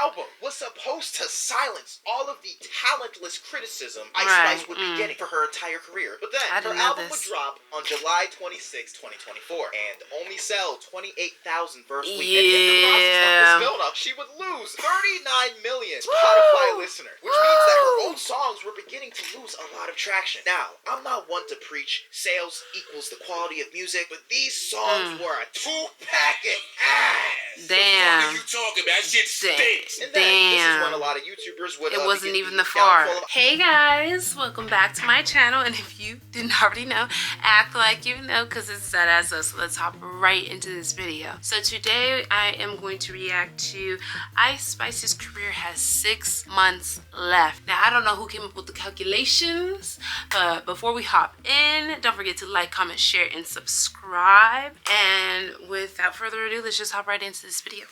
album was supposed to silence all of the talentless criticism Ice Spice would be getting for her entire career. But then, her album would drop on July 26, 2024, and only sell 28,000 first week. And in the process of this build-up, she would lose 39 million Spotify listeners, which means that her old songs were beginning to lose a lot of traction. Now, I'm not one to preach sales equals the quality of music, but these songs were a two-packet ass. Damn. What are you talking about? That shit stinks. And then, this is when a lot of YouTubers would it wasn't even the far. Hey guys, welcome back to my channel, and if you didn't already know, act like you know, because it's that as us. So let's hop right into this video. So today I am going to react to Ice Spice's career has 6 months left. Now I don't know who came up with the calculations, but before we hop in, don't forget to like, comment, share, and subscribe. And without further ado, let's just hop right into this video.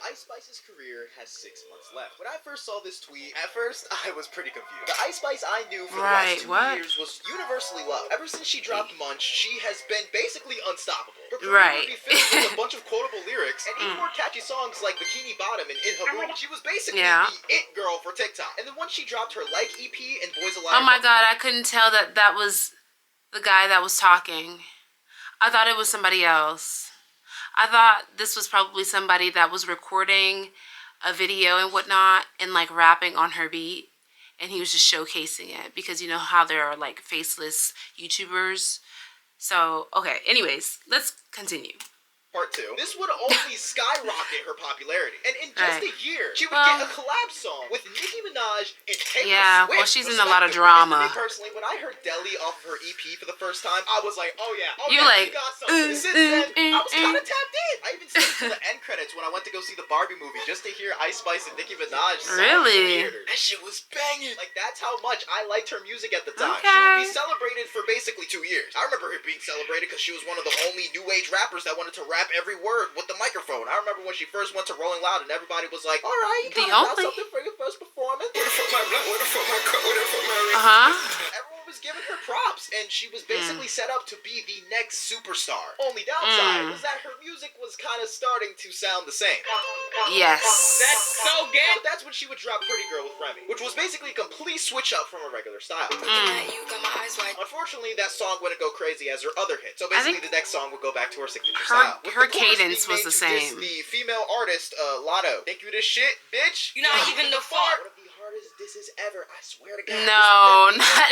Ice Spice's career has 6 months left. When I first saw this tweet, at first I was pretty confused. The Ice Spice I knew for the last 2 years was universally loved. Ever since she dropped Munch, she has been basically unstoppable. Her career would be filled with a bunch of quotable lyrics and even more catchy songs like Bikini Bottom and In Her Room. She was basically the it girl for TikTok. And then once she dropped her Like EP and Boys Alive. Oh my god, I couldn't tell that that was the guy that was talking. I thought it was somebody else. I thought this was probably somebody that was recording a video and whatnot and like rapping on her beat, and he was just showcasing it because you know how there are like faceless YouTubers. So, okay, anyways, let's continue. Part 2. This would only skyrocket her popularity. And in just a year, she would get a collab song with Nicki Minaj and Taylor Swift. Yeah, well, she's in a lot of drama. Me personally, when I heard Deli off of her EP for the first time, I was like, oh yeah, she got something. Since then, I was kind of tapped in. I even stayed to the end credits when I went to go see the Barbie movie just to hear Ice Spice and Nicki Minaj sing. Really? That shit was banging. Like, that's how much I liked her music at the time. She would be celebrated for basically 2 years. I remember her being celebrated because she was one of the only new age rappers that wanted to rap every word with the microphone. I remember when she first went to Rolling Loud and everybody was like, alright, you got something for your first performance. Where the fuck my blunt? Where the fuck my cut? Where the fuck my Everyone was giving her props, and she was basically set up to be the next superstar. Only downside was that her music was kind of starting to sound the same. Yes. That's so good. But that's when she would drop Pretty Girl with Remy, which was basically a complete switch up from her regular style. Unfortunately, that song wouldn't go crazy as her other hit. So basically, the next song would go back to her signature style. Her cadence was the same. The female artist, Lotto. Think you this shit, bitch? You're not even the fart. One of the hardest disses ever. I swear to God. No, not.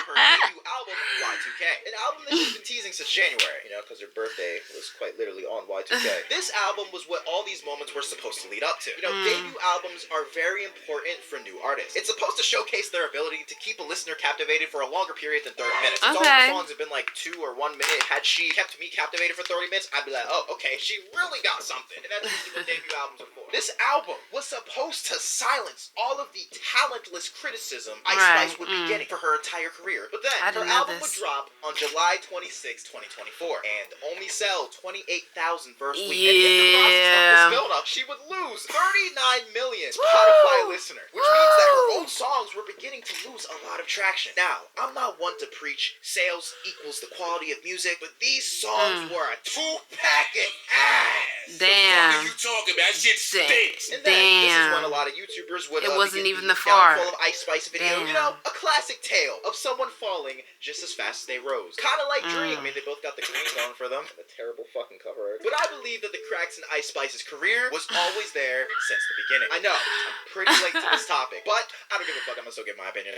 Her debut album, Y2K. An album that she's been teasing since January. You know, because her birthday was quite literally on Y2K. This album was what all these moments were supposed to lead up to. You know, debut albums are very important for new artists. It's supposed to showcase their ability to keep a listener captivated for a longer period than 30 minutes. Since all the songs have been like 2 or 1 minute, had she kept me captivated for 30 minutes, I'd be like, oh, okay, she really got something. And that's usually what debut albums are for. This album was supposed to silence all of the talentless criticism Ice Spice would be getting for her entire career. But then, her album would drop on July 26, 2024, and only sell 28,000 first week. And in the process of this build-up, she would lose 39 million Spotify listeners, which means that her old songs were beginning to lose a lot of traction. Now, I'm not one to preach sales equals the quality of music, but these songs were a two-packet ass. Damn. What are you talking about? That shit stinks. And then, this is when a lot of YouTubers would it wasn't even the far. Full of Ice Spice video. You know, a classic tale of someone falling just as fast as they rose. Kind of like Dream. I mean, they both got the green going for them. And the terrible fucking cover art. But I believe that the cracks in Ice Spice's career was always there since the beginning. I know, I'm pretty late to this topic, but I don't give a fuck. I'm gonna still give my opinion.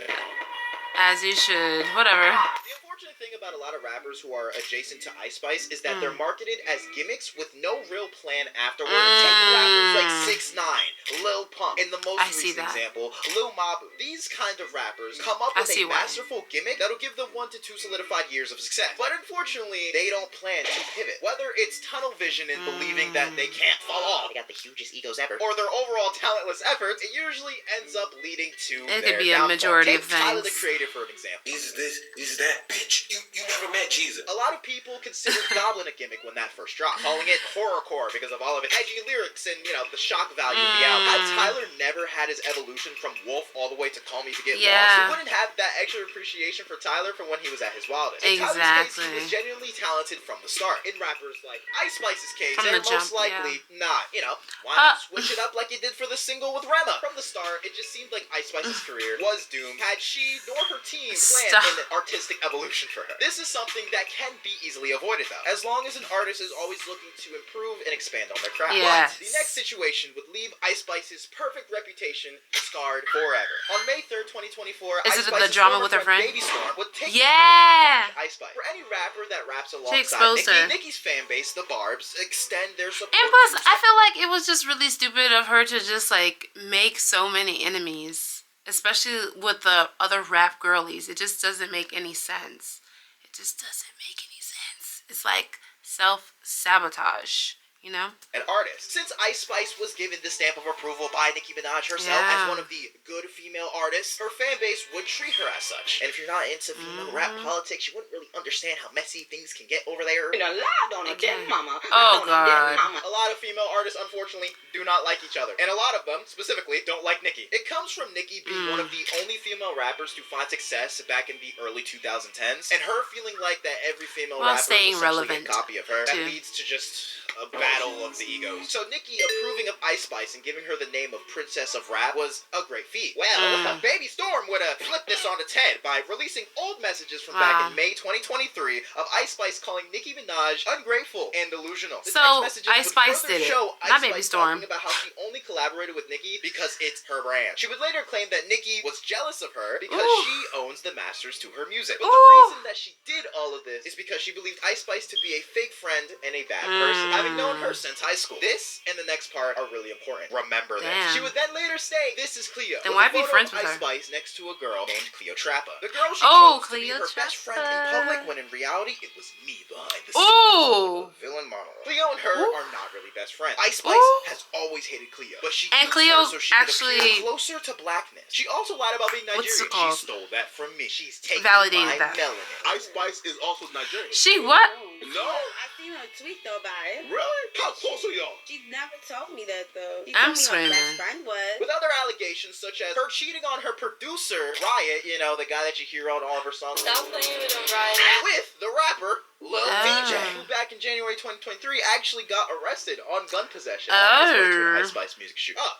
As you should. Whatever. The unfortunate thing about a lot of rappers who are adjacent to Ice Spice is that they're marketed as gimmicks with no real plan afterwards. Take rappers like 6ix9ine, Lil Pump, in the most recent example, Lil Mabu. These kind of rappers come up with a masterful gimmick that'll give them 1 to 2 solidified years of success. But unfortunately, they don't plan to pivot. Whether it's tunnel vision and believing that they can't fall off, they got the hugest egos ever, or their overall talentless efforts, it usually ends up leading to it could be a majority of things. Tyler, the Creator, for an example. Jesus this, Jesus that. Bitch, you never met Jesus. A lot of people considered Goblin a gimmick when that first dropped, calling it horrorcore because of all of its edgy lyrics and, you know, the shock value of the album. Had Tyler, Tyler never had his evolution from Wolf all the way to Call Me to Get Lost, Yeah. he wouldn't have that extra appreciation for Tyler from when he was at his wildest. In Tyler's case, he was genuinely talented from the start. In rappers like Ice Spice's case, From they're the most jump, likely not. You know, why not switch it up like you did for the single with Rema? From the start, it just seemed like Ice Spice's career was doomed had she nor her team planned an artistic evolution for her. This is something that can be easily avoided though, as long as an artist is always looking to improve and expand on their craft. Yes. But the next situation would leave Ice Spice's perfect reputation scarred forever. On May 3rd, 2024, Is Ice it Spice's the drama former with her friend? Baby Storm would take Ice Spice. For any rapper that raps exposed alongside her. Nicki's fan base, the Barbs, extend their support. And plus, I feel like it was just really stupid of her to just like make so many enemies, especially with the other rap girlies. It just doesn't make any sense. It just doesn't make any sense. It's like self-sabotage, you know? An artist. Since Ice Spice was given the stamp of approval by Nicki Minaj herself as one of the good female artists, her fan base would treat her as such. And if you're not into female rap politics, you wouldn't really understand how messy things can get over there. A lot on a dead mama. Oh, God. A lot of female artists, unfortunately, do not like each other. And a lot of them, specifically, don't like Nicki. It comes from Nicki being one of the only female rappers to find success back in the early 2010s, and her feeling like that every female rapper staying is relevant a copy of her. That too. leads to just a battle of the egos. So Nicki approving of Ice Spice and giving her the name of Princess of Rap was a great feat. Well, Baby Storm would have flipped this on its head by releasing old messages from back in May 2023 of Ice Spice calling Nicki Minaj ungrateful and delusional. The So text messages Ice would Spice further did it, show not Ice Baby Spice Storm. talking about how she only collaborated with Nicki because it's her brand. She would later claim that Nicki was jealous of her because she owns the masters to her music. But the reason that she did all of this is because she believed Ice Spice to be a fake friend and a bad person, having known her since high school. This and the next part are really important. Remember this. She would then later say, "This is Cleo." Then with why a be photo friends of with Ice her? Spice next to a girl named Cleo Trappa. The girl she chose to be her best friend in public, when in reality it was me behind the scenes. A villain monologue. Cleo and her are not really best friends. Ice Spice has always hated Cleo, but she used Cleo her so she actually could appear closer to blackness. She also lied about being What's it Nigerian. called? She stole that from me. She's taking Validated my that. melanin. Ice Spice is also Nigerian. She what? No? I seen her tweet though about it. Really? How close are y'all? She never told me that though. She I'm told me her screaming. best friend was. With other allegations such as her cheating on her producer, Riot, you know, the guy that you hear on all of her songs. Stop playing with him, Riot. With the rapper Lil Oh. DJ, who back in January 2023 actually got arrested on gun possession on his way to an Ice Spice music shoot. Oh,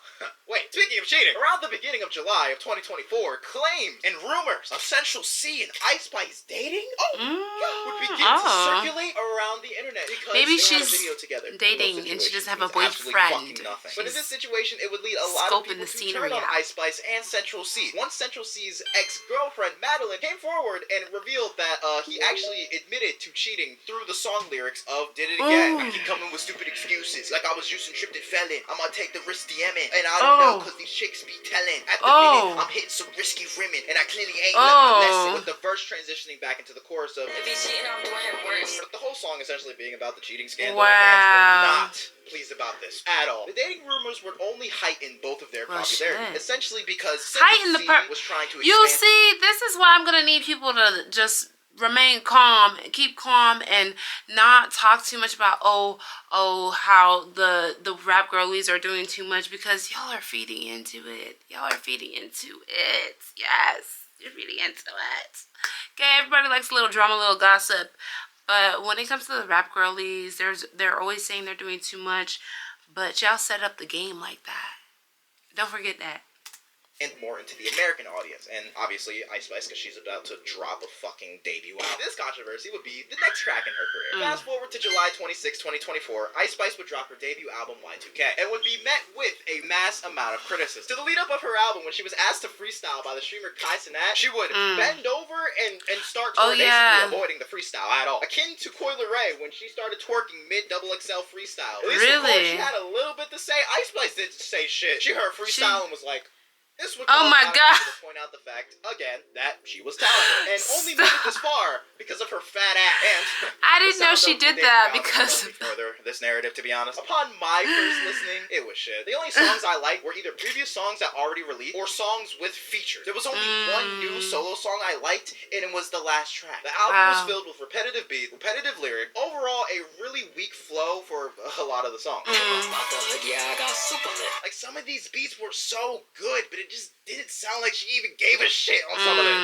wait, speaking of cheating, around the beginning of July of 2024, claims and rumors of Central C and Ice Spice dating would begin to circulate around the internet because Maybe they had a she's video together. dating and she Situation doesn't have a means absolutely boyfriend. fucking nothing. But in She's this situation, it would lead a lot of scoping people the to scenery turn on out. Ice Spice and Central C. Once Central C's ex-girlfriend, Madeline, came forward and revealed that he actually admitted to cheating through the song lyrics of Did It Again. I keep coming with stupid excuses, like I was using tripped and felon. I'm gonna take the risk DMing, and I don't know, cause these chicks be telling. At the minute, I'm hitting some risky rimming, and I clearly ain't learned my lesson. With the verse transitioning back into the chorus of If he's cheating, I'm doing him worse. the whole song essentially being about the cheating scandal. Wow. And fans were not pleased about this at all. The dating rumors would only heighten both of their popularity, shit. essentially because Heighten Central the C was trying to You expand. see, this is why I'm gonna need people to just remain calm, keep calm, and not talk too much about how the rap girlies are doing too much, because y'all are feeding into it. Y'all are feeding into it. Yes, you're feeding into it. Okay, everybody likes a little drama, a little gossip, but when it comes to the rap girlies, they're always saying they're doing too much, but y'all set up the game like that. Don't forget that. And more into the American audience, and obviously Ice Spice, because she's about to drop a fucking debut album. This controversy would be the next crack in her career. Fast forward to July 26, 2024, Ice Spice would drop her debut album Y2K, and would be met with a mass amount of criticism. To the lead up of her album, when she was asked to freestyle by the streamer Kai Cenat, she would bend over and start basically avoiding the freestyle at all. Akin to Coi Leray when she started twerking mid-XXL freestyle. At least of course, she had a little bit to say. Ice Spice didn't say shit. She heard freestyle and was like, This would Oh my God. to point out the fact, again, that she was talented and only made it this far because of her fat ass. And I didn't know she did that because further this narrative, to be honest. Upon my first listening, it was shit. The only songs I liked were either previous songs that already released or songs with features. There was only one new solo song I liked, and it was the last track. The album was filled with repetitive beat, repetitive lyric, overall a really weak flow for a lot of the songs. Like, some of these beats were so good, but it just didn't sound like she even gave a shit on some of them.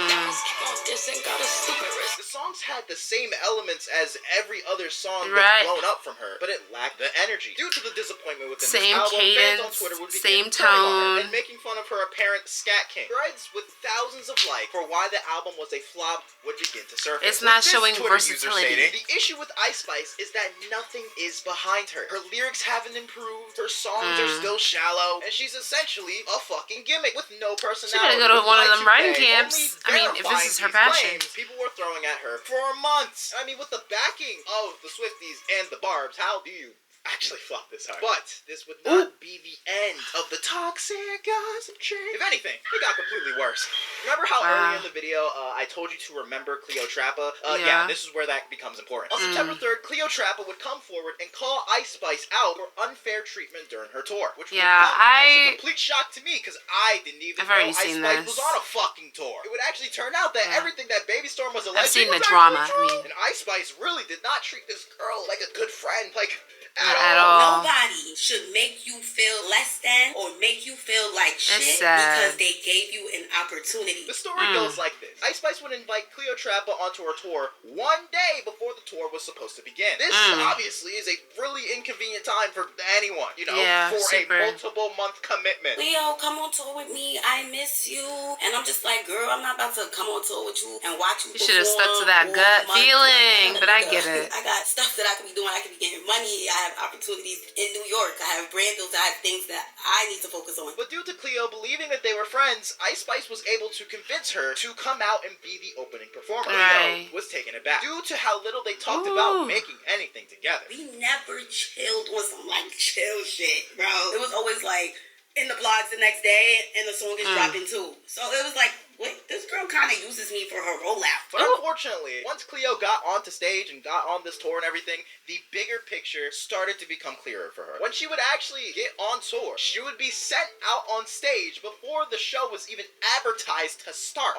The songs had the same elements as every other song that's blown up from her, but it lacked the energy. Due to the disappointment within same this album, cadence, fans on Twitter would same begin turning on her tone, and making fun of her apparent scat king. Threads with thousands of likes for why the album was a flop would begin to surface. It's not With showing this Twitter user versatility. stating, the issue with Ice Spice is that nothing is behind her. Her lyrics haven't improved, her songs are still shallow, and she's essentially a fucking gimmick with no personality. She better go to one of them writing Y2K camps. I mean, if this is her passion. people were throwing at her for months. I mean, with the backing of the Swifties and the Barbs, how do you actually flop this hard? But this would not be the end of the toxic gossip train. If anything, it got completely worse. Remember how early in the video I told you to remember Cleotrapa? Yeah, this is where that becomes important. On September 3rd, Cleotrapa would come forward and call Ice Spice out for unfair treatment during her tour, which would come as a complete shock to me because I didn't even know Ice Spice was on a fucking tour. It would actually turn out that everything that Baby Storm was alleged I've seen the was drama. true. And Ice Spice really did not treat this girl like a good friend, like at all. Nobody should make you feel less than or make you feel like shit sad. because they gave you an opportunity. The story goes like this. Ice Spice would invite Cleotrapa onto her tour one day before the tour was supposed to begin. This obviously is a really inconvenient time for anyone, you know, for a multiple month commitment. Leo, come on tour with me. I miss you. And I'm just like, girl, I'm not about to come on tour with you and watch you. You should have stuck to that gut feeling, but I get it. I got stuff that I could be doing. I could be getting money. I have opportunities in New York. I have brand deals. I have things that I need to focus on. But due to Cleo believing that they were friends, Ice Spice was able to convince her to come out and be the opening performer. Cleo was taken aback due to how little they talked about making anything together. We never chilled on some like chill shit, bro. It was always like in the blogs the next day and the song is dropping too. So it was like, wait, this girl kind of uses me for her rollout. But unfortunately, once Cleo got onto stage and got on this tour and everything, the bigger picture started to become clearer for her. When she would actually get on tour, she would be sent out on stage before the show was even advertised to start.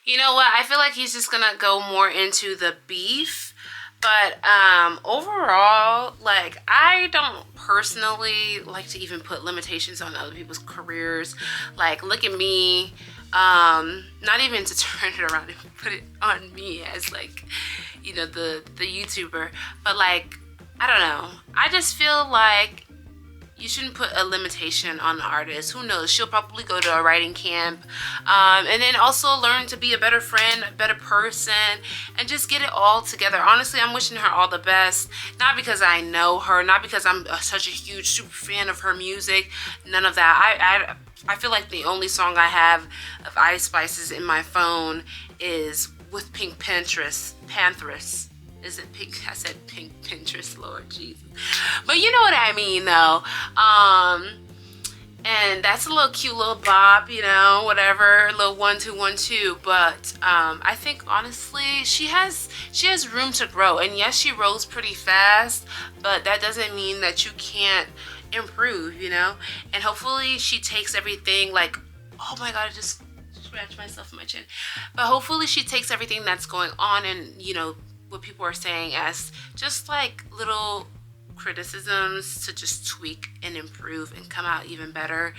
You know what? I feel like he's just gonna go more into the beef. But overall, like, I don't personally like to even put limitations on other people's careers. Like, look at me. Not even to turn it around and put it on me as, like, you know, the YouTuber. But, like, I don't know. I just feel like you shouldn't put a limitation on the artist. Who knows? She'll probably go to a writing camp. And then also learn to be a better friend, a better person, and just get it all together. Honestly, I'm wishing her all the best. Not because I know her, not because I'm such a huge super fan of her music. None of that. I feel like the only song I have of Ice Spice's in my phone is with Pink Panthers. Is it pink? I said Pink Pinterest, Lord Jesus. But you know what I mean, though. And that's a little cute little bop, you know, whatever, a little 1 2 1 2. But I think honestly, she has room to grow. And yes, she rose pretty fast, but that doesn't mean that you can't improve, you know. And hopefully, she takes everything like, oh my God, I just scratched myself in my chin. But hopefully, she takes everything that's going on and, you know, what people are saying as just like little criticisms to just tweak and improve and come out even better.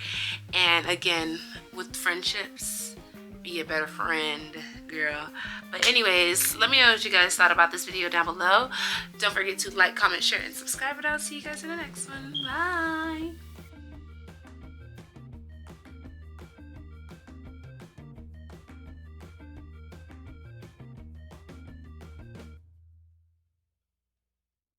And again, with friendships, be a better friend, girl. But anyways, let me know what you guys thought about this video down below. Don't forget to like, comment, share, and subscribe, and I'll see you guys in the next one. Bye.